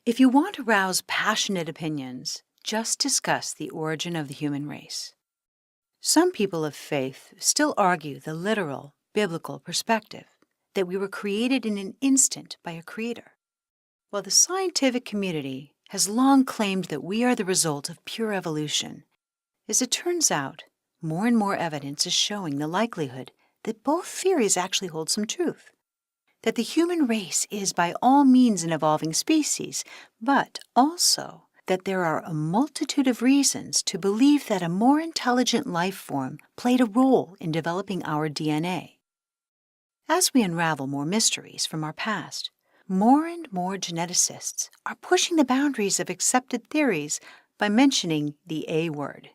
If you want to rouse passionate opinions, just discuss the origin of the human race. Some people of faith still argue the literal, biblical perspective that we were created in an instant by a creator, while the scientific community has long claimed that we are the result of pure evolution. As it turns out, more and more evidence is showing the likelihood that both theories actually hold some truth. That the human race is by all means an evolving species, but also that there are a multitude of reasons to believe that a more intelligent life form played a role in developing our DNA. As we unravel more mysteries from our past, more and more geneticists are pushing the boundaries of accepted theories by mentioning the A word.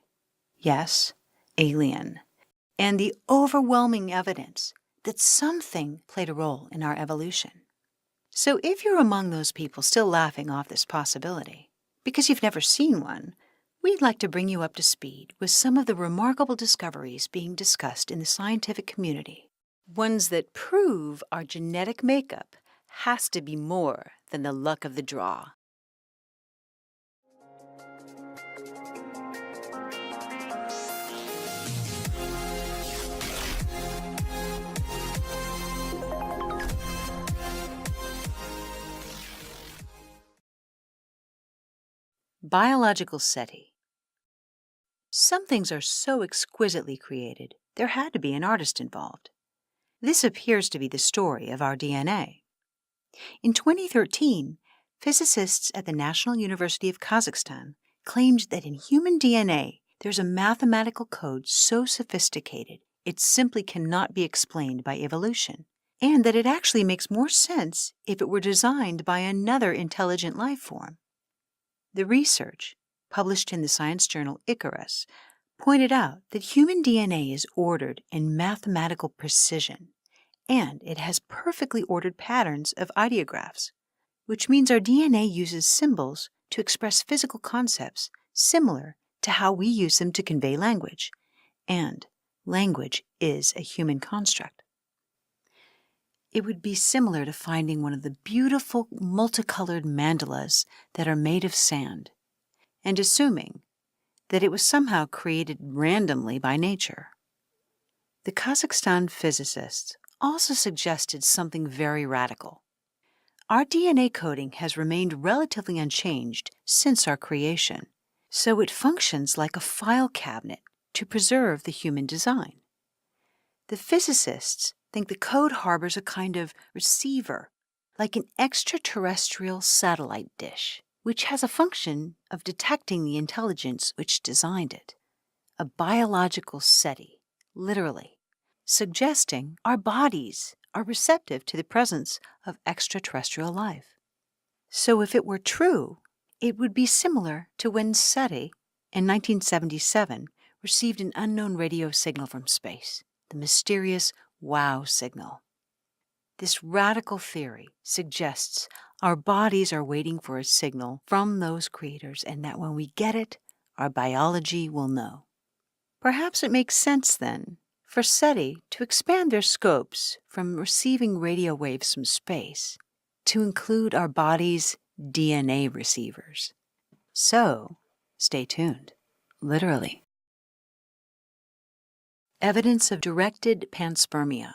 Yes, alien, and the overwhelming evidence that something played a role in our evolution. So if you're among those people still laughing off this possibility, because you've never seen one, we'd like to bring you up to speed with some of the remarkable discoveries being discussed in the scientific community, ones that prove our genetic makeup has to be more than the luck of the draw. Biological SETI. Some things are so exquisitely created, there had to be an artist involved. This appears to be the story of our DNA. In 2013, physicists at the National University of Kazakhstan claimed that in human DNA there's a mathematical code so sophisticated it simply cannot be explained by evolution, and that it actually makes more sense if it were designed by another intelligent life form. The research, published in the science journal Icarus, pointed out that human DNA is ordered in mathematical precision, and it has perfectly ordered patterns of ideographs, which means our DNA uses symbols to express physical concepts similar to how we use them to convey language, and language is a human construct. It would be similar to finding one of the beautiful multicolored mandalas that are made of sand, and assuming that it was somehow created randomly by nature. The Kazakhstan physicists also suggested something very radical. Our DNA coding has remained relatively unchanged since our creation, so it functions like a file cabinet to preserve the human design. The physicists think the code harbors a kind of receiver, like an extraterrestrial satellite dish, which has a function of detecting the intelligence which designed it. A biological SETI, literally, suggesting our bodies are receptive to the presence of extraterrestrial life. So if it were true, it would be similar to when SETI, in 1977, received an unknown radio signal from space, the mysterious WOW signal. This radical theory suggests our bodies are waiting for a signal from those creators, and that when we get it, our biology will know. Perhaps it makes sense, then, for SETI to expand their scopes from receiving radio waves from space to include our body's DNA receivers. So, stay tuned, literally. Evidence of directed panspermia.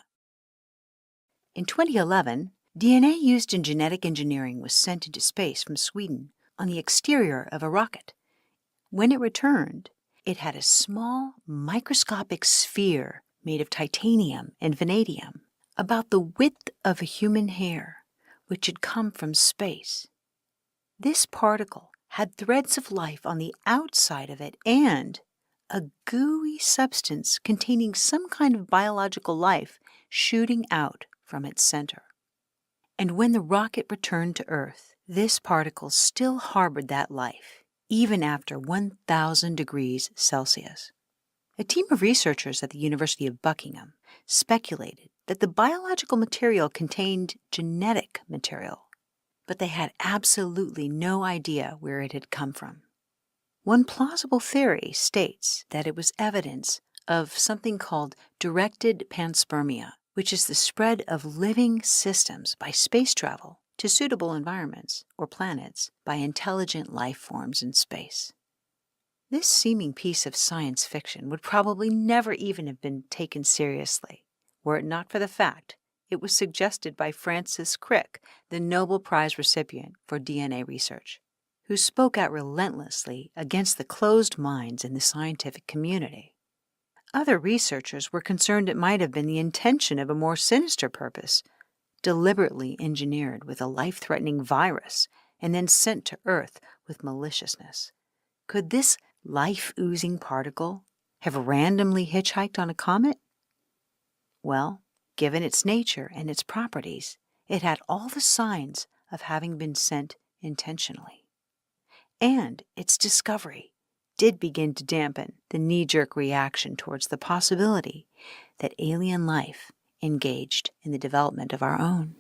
In 2011, DNA used in genetic engineering was sent into space from Sweden on the exterior of a rocket. When it returned, it had a small, microscopic sphere made of titanium and vanadium, about the width of a human hair, which had come from space. This particle had threads of life on the outside of it and a gooey substance containing some kind of biological life shooting out from its center. And when the rocket returned to Earth, this particle still harbored that life, even after 1,000 degrees Celsius. A team of researchers at the University of Buckingham speculated that the biological material contained genetic material, but they had absolutely no idea where it had come from. One plausible theory states that it was evidence of something called directed panspermia, which is the spread of living systems by space travel to to suitable environments or planets by intelligent life forms in space. This seeming piece of science fiction would probably never even have been taken seriously, were it not for the fact it was suggested by Francis Crick, the Nobel Prize recipient for DNA research, who spoke out relentlessly against the closed minds in the scientific community. Other researchers were concerned it might have been the intention of a more sinister purpose, deliberately engineered with a life-threatening virus and then sent to Earth with maliciousness. Could this life-oozing particle have randomly hitchhiked on a comet? Well, given its nature and its properties, it had all the signs of having been sent intentionally. And its discovery did begin to dampen the knee-jerk reaction towards the possibility that alien life engaged in the development of our own.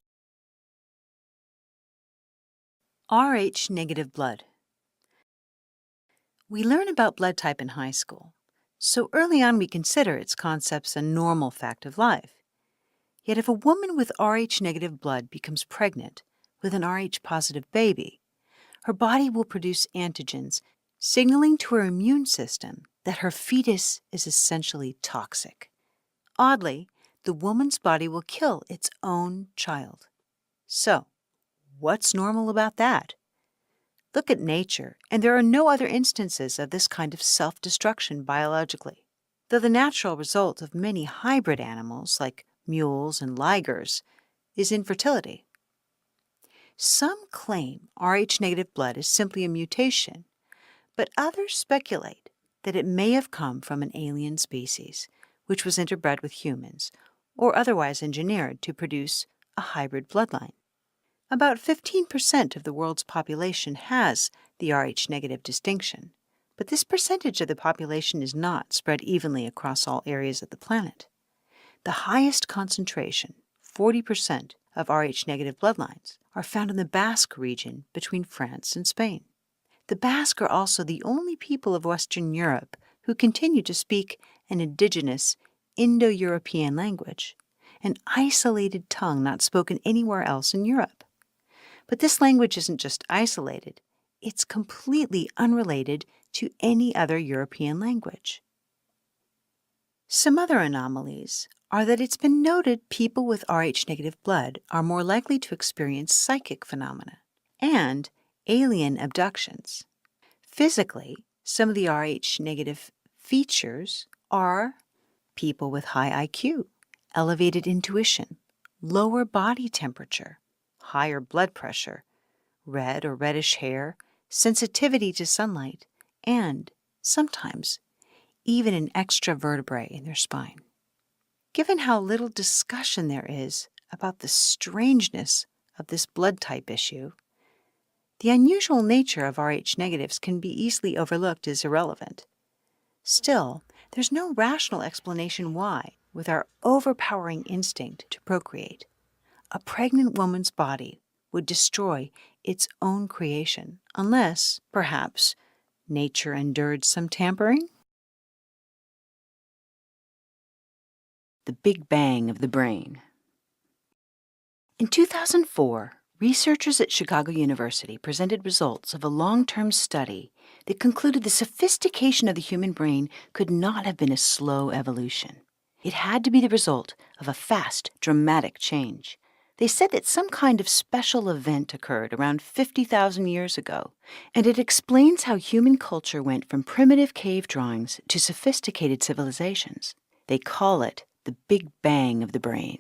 Rh-negative blood. We learn about blood type in high school, so early on we consider its concepts a normal fact of life. Yet if a woman with Rh-negative blood becomes pregnant with an Rh-positive baby, her body will produce antigens signaling to her immune system that her fetus is essentially toxic. Oddly, the woman's body will kill its own child. So, what's normal about that? Look at nature, and there are no other instances of this kind of self-destruction biologically, though the natural result of many hybrid animals, like mules and ligers, is infertility. Some claim Rh-negative blood is simply a mutation, but others speculate that it may have come from an alien species, which was interbred with humans, or otherwise engineered to produce a hybrid bloodline. About 15% of the world's population has the Rh-negative distinction, but this percentage of the population is not spread evenly across all areas of the planet. The highest concentration, 40% of Rh-negative bloodlines, are found in the Basque region between France and Spain. The Basque are also the only people of Western Europe who continue to speak an indigenous Indo-European language, an isolated tongue not spoken anywhere else in Europe. But this language isn't just isolated, it's completely unrelated to any other European language. Some other anomalies are that it's been noted people with Rh-negative blood are more likely to experience psychic phenomena and alien abductions. Physically, some of the Rh-negative features are people with high IQ, elevated intuition, lower body temperature, higher blood pressure, red or reddish hair, sensitivity to sunlight, and, sometimes, even an extra vertebrae in their spine. Given how little discussion there is about the strangeness of this blood type issue, the unusual nature of Rh-negatives can be easily overlooked as irrelevant. Still, there's no rational explanation why, with our overpowering instinct to procreate, a pregnant woman's body would destroy its own creation, unless, perhaps, nature endured some tampering? The Big Bang of the Brain. In 2004, researchers at Chicago University presented results of a long-term study that concluded the sophistication of the human brain could not have been a slow evolution. It had to be the result of a fast, dramatic change. They said that some kind of special event occurred around 50,000 years ago, and it explains how human culture went from primitive cave drawings to sophisticated civilizations. They call it the Big Bang of the brain.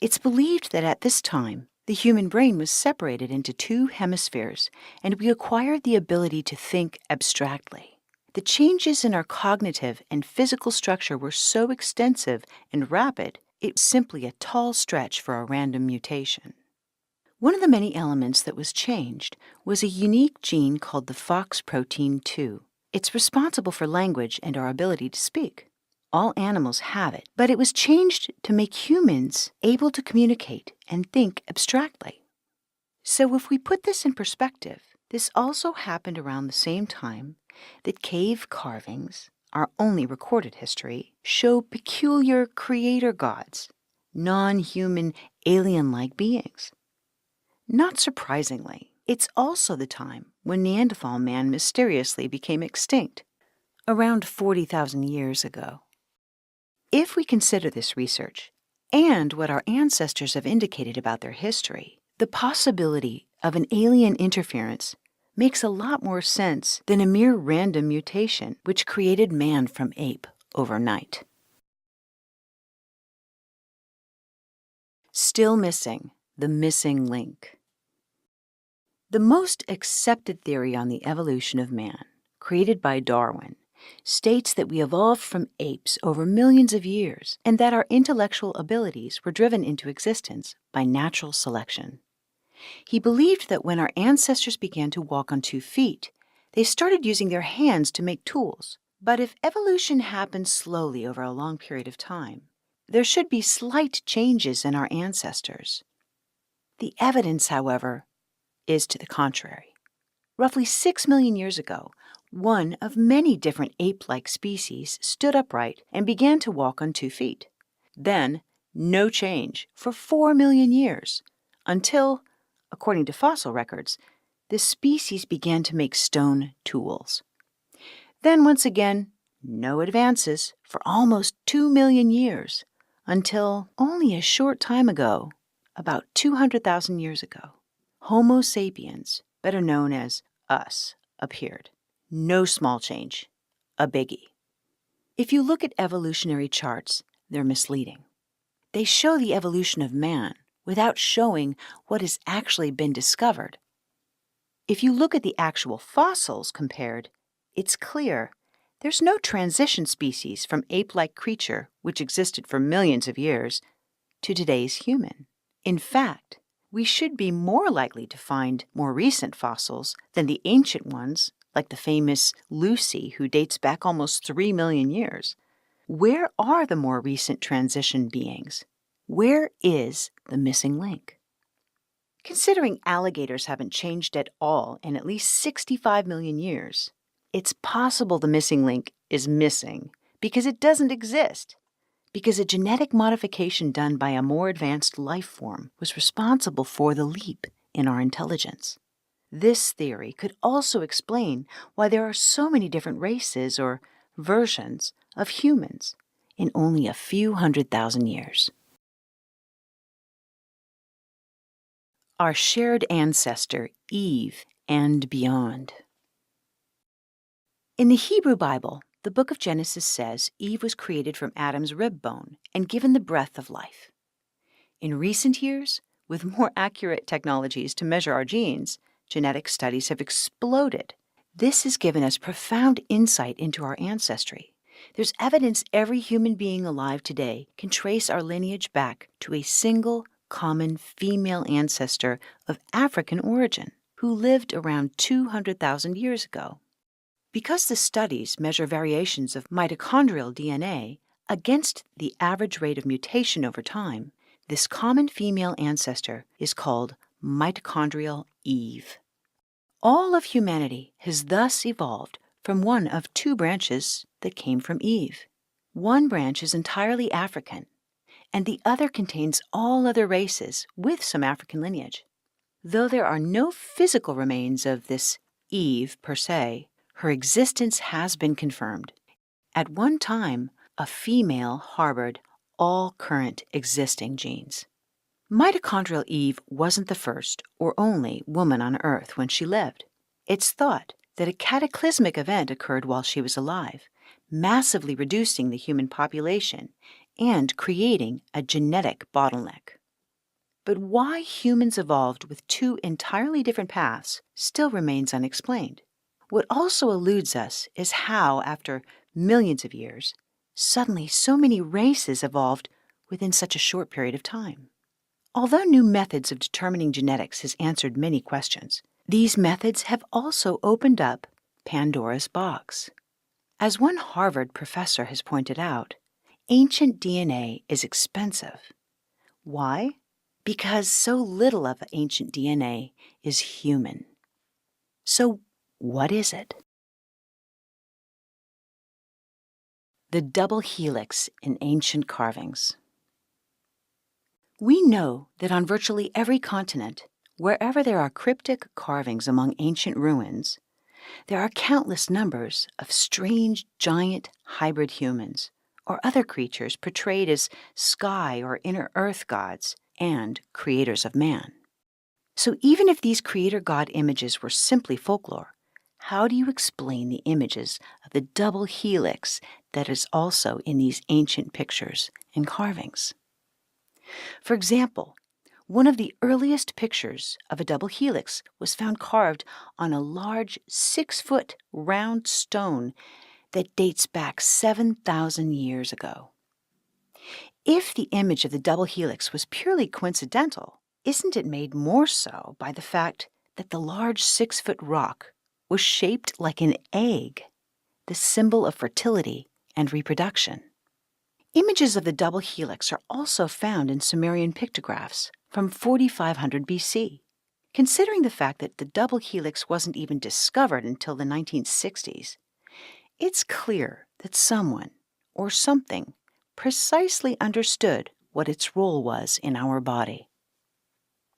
It's believed that at this time, the human brain was separated into two hemispheres, and we acquired the ability to think abstractly. The changes in our cognitive and physical structure were so extensive and rapid, it's simply a tall stretch for a random mutation. One of the many elements that was changed was a unique gene called the FOX protein 2. It's responsible for language and our ability to speak. All animals have it, but it was changed to make humans able to communicate and think abstractly. So if we put this in perspective, this also happened around the same time that cave carvings, our only recorded history, show peculiar creator gods, non-human, alien-like beings. Not surprisingly, it's also the time when Neanderthal man mysteriously became extinct, around 40,000 years ago. If we consider this research and what our ancestors have indicated about their history, the possibility of an alien interference makes a lot more sense than a mere random mutation which created man from ape overnight. Still missing, the missing link. The most accepted theory on the evolution of man, created by Darwin, states that we evolved from apes over millions of years and that our intellectual abilities were driven into existence by natural selection. He believed that when our ancestors began to walk on 2 feet, they started using their hands to make tools. But if evolution happened slowly over a long period of time, there should be slight changes in our ancestors. The evidence, however, is to the contrary. Roughly 6 million years ago, one of many different ape-like species stood upright and began to walk on 2 feet. Then, no change for 4 million years, until, according to fossil records, this species began to make stone tools. Then, once again, no advances for almost 2 million years, until only a short time ago, about 200,000 years ago, Homo sapiens, better known as us, appeared. No small change, a biggie. If you look at evolutionary charts, they're misleading. They show the evolution of man without showing what has actually been discovered. If you look at the actual fossils compared, it's clear there's no transition species from ape-like creature, which existed for millions of years, to today's human. In fact, we should be more likely to find more recent fossils than the ancient ones, like the famous Lucy, who dates back almost 3 million years. Where are the more recent transition beings? Where is the missing link? Considering alligators haven't changed at all in at least 65 million years, it's possible the missing link is missing because it doesn't exist, because a genetic modification done by a more advanced life form was responsible for the leap in our intelligence. This theory could also explain why there are so many different races or versions of humans in only a few 100,000 years. Our shared ancestor, Eve, and beyond. In the Hebrew Bible, the book of Genesis says Eve was created from Adam's rib bone and given the breath of life. In recent years, with more accurate technologies to measure our genes, genetic studies have exploded. This has given us profound insight into our ancestry. There's evidence every human being alive today can trace our lineage back to a single, common female ancestor of African origin who lived around 200,000 years ago. Because the studies measure variations of mitochondrial DNA against the average rate of mutation over time, this common female ancestor is called mitochondrial Eve. All of humanity has thus evolved from one of 2 branches that came from Eve. One branch is entirely African, and the other contains all other races with some African lineage. Though there are no physical remains of this Eve per se, her existence has been confirmed. At one time, a female harbored all current existing genes. Mitochondrial Eve wasn't the first or only woman on Earth when she lived. It's thought that a cataclysmic event occurred while she was alive, massively reducing the human population and creating a genetic bottleneck. But why humans evolved with 2 entirely different paths still remains unexplained. What also eludes us is how, after millions of years, suddenly so many races evolved within such a short period of time. Although new methods of determining genetics has answered many questions, these methods have also opened up Pandora's box. As one Harvard professor has pointed out, ancient DNA is expensive. Why? Because so little of ancient DNA is human. So what is it? The double helix in ancient carvings. We know that on virtually every continent, Wherever there are cryptic carvings among ancient ruins, there are countless numbers of strange giant hybrid humans or other creatures portrayed as sky or inner earth gods and creators of man. So even if these creator god images were simply folklore, how do you explain the images of the double helix that is also in these ancient pictures and carvings? For example, one of the earliest pictures of a double helix was found carved on a large 6-foot round stone that dates back 7,000 years ago. If the image of the double helix was purely coincidental, isn't it made more so by the fact that the large 6-foot rock was shaped like an egg, the symbol of fertility and reproduction? Images of the double helix are also found in Sumerian pictographs from 4500 BC. Considering the fact that the double helix wasn't even discovered until the 1960s, it's clear that someone or something precisely understood what its role was in our body.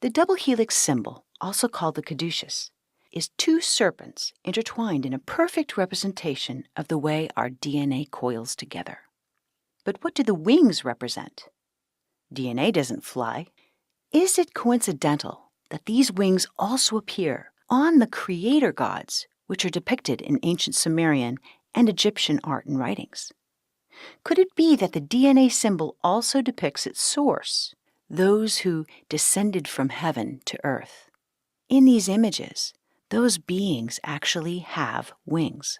The double helix symbol, also called the caduceus, is two serpents intertwined in a perfect representation of the way our DNA coils together. But what do the wings represent? DNA doesn't fly. Is it coincidental that these wings also appear on the creator gods, which are depicted in ancient Sumerian and Egyptian art and writings? Could it be that the DNA symbol also depicts its source, those who descended from heaven to earth? In these images, those beings actually have wings.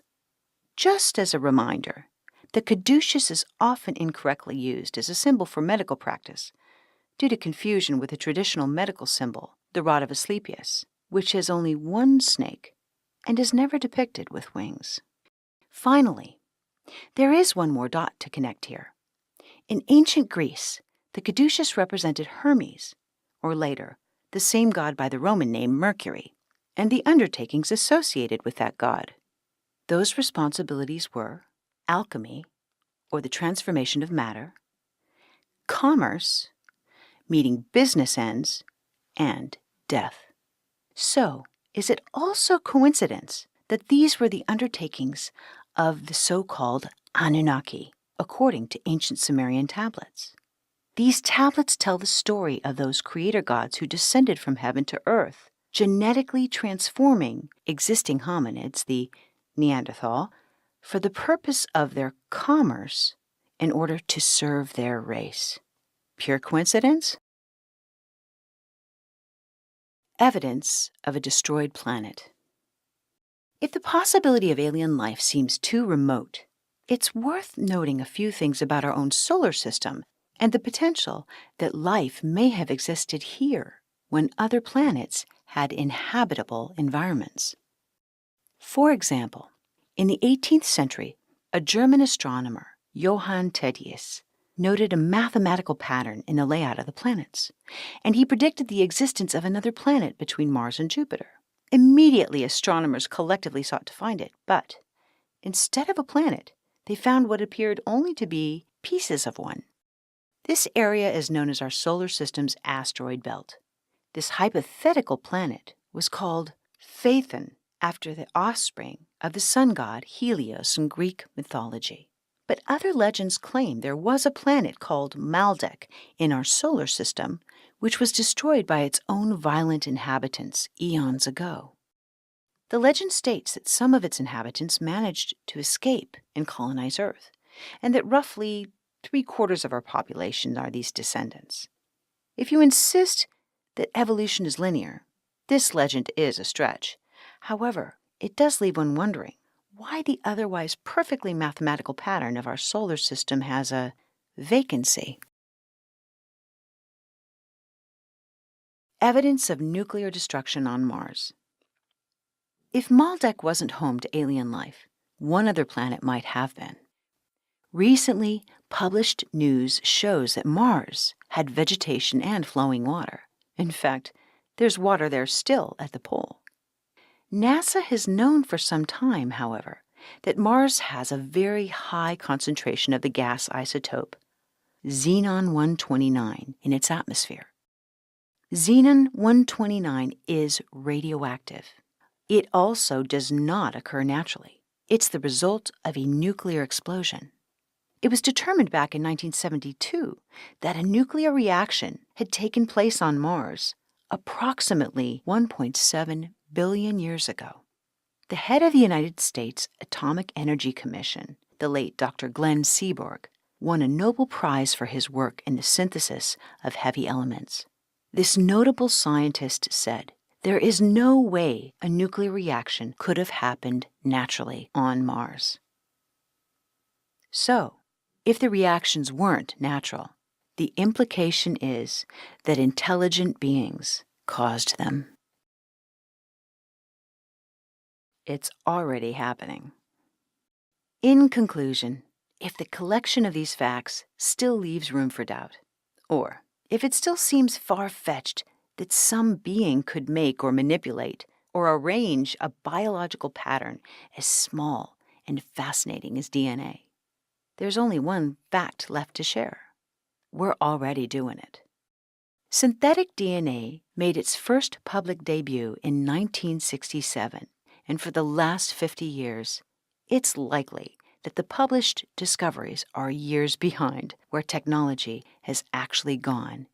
Just as a reminder, the caduceus is often incorrectly used as a symbol for medical practice due to confusion with the traditional medical symbol, the rod of Asclepius, which has only one snake and is never depicted with wings. Finally, there is one more dot to connect here. In ancient Greece, the caduceus represented Hermes, or later, the same god by the Roman name Mercury, and the undertakings associated with that god. Those responsibilities were alchemy, or the transformation of matter, commerce, meeting business ends, and death. So, is it also coincidence that these were the undertakings of the so-called Anunnaki, according to ancient Sumerian tablets? These tablets tell the story of those creator gods who descended from heaven to earth, genetically transforming existing hominids, the Neanderthal, for the purpose of their commerce in order to serve their race. Pure coincidence? Evidence of a destroyed planet. If the possibility of alien life seems too remote, it's worth noting a few things about our own solar system and the potential that life may have existed here when other planets had inhabitable environments. For example, in the 18th century, a German astronomer, Johann Tetius, noted a mathematical pattern in the layout of the planets, and he predicted the existence of another planet between Mars and Jupiter. Immediately, astronomers collectively sought to find it, but instead of a planet, they found what appeared only to be pieces of one. This area is known as our solar system's asteroid belt. This hypothetical planet was called Phaethon, after the offspring of the sun god Helios in Greek mythology. But other legends claim there was a planet called Maldek in our solar system, which was destroyed by its own violent inhabitants eons ago. The legend states that some of its inhabitants managed to escape and colonize Earth, and that roughly 3/4 of our population are these descendants. If you insist that evolution is linear, this legend is a stretch. However, it does leave one wondering why the otherwise perfectly mathematical pattern of our solar system has a vacancy. Evidence of nuclear destruction on Mars. If Maldek wasn't home to alien life, one other planet might have been. Recently published news shows that Mars had vegetation and flowing water. In fact, there's water there still at the pole. NASA has known for some time, however, that Mars has a very high concentration of the gas isotope xenon-129 in its atmosphere. Xenon-129 is radioactive. It also does not occur naturally. It's the result of a nuclear explosion. It was determined back in 1972 that a nuclear reaction had taken place on Mars approximately 1.7 billion years ago. The head of the United States Atomic Energy Commission, the late Dr. Glenn Seaborg, won a Nobel Prize for his work in the synthesis of heavy elements. This notable scientist said, "There is no way a nuclear reaction could have happened naturally on Mars." So, if the reactions weren't natural, the implication is that intelligent beings caused them. It's already happening. In conclusion, if the collection of these facts still leaves room for doubt, or if it still seems far-fetched that some being could make or manipulate or arrange a biological pattern as small and fascinating as DNA, there's only one fact left to share. We're already doing it. Synthetic DNA made its first public debut in 1967, and for the last 50 years, it's likely that the published discoveries are years behind where technology has actually gone.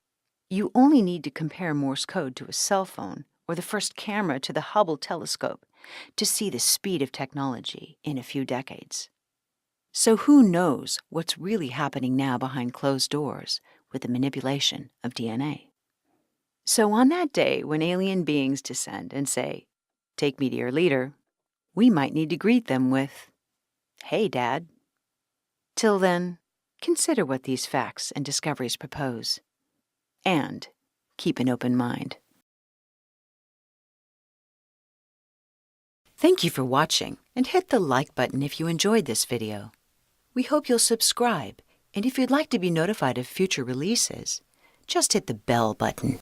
You only need to compare Morse code to a cell phone or the first camera to the Hubble telescope to see the speed of technology in a few decades. So who knows what's really happening now behind closed doors with the manipulation of DNA? So on that day when alien beings descend and say, "Take me to your leader," we might need to greet them with, "Hey, Dad." Till then, consider what these facts and discoveries propose, and keep an open mind. Thank you for watching, and hit the like button if you enjoyed this video. We hope you'll subscribe, and if you'd like to be notified of future releases, just hit the bell button.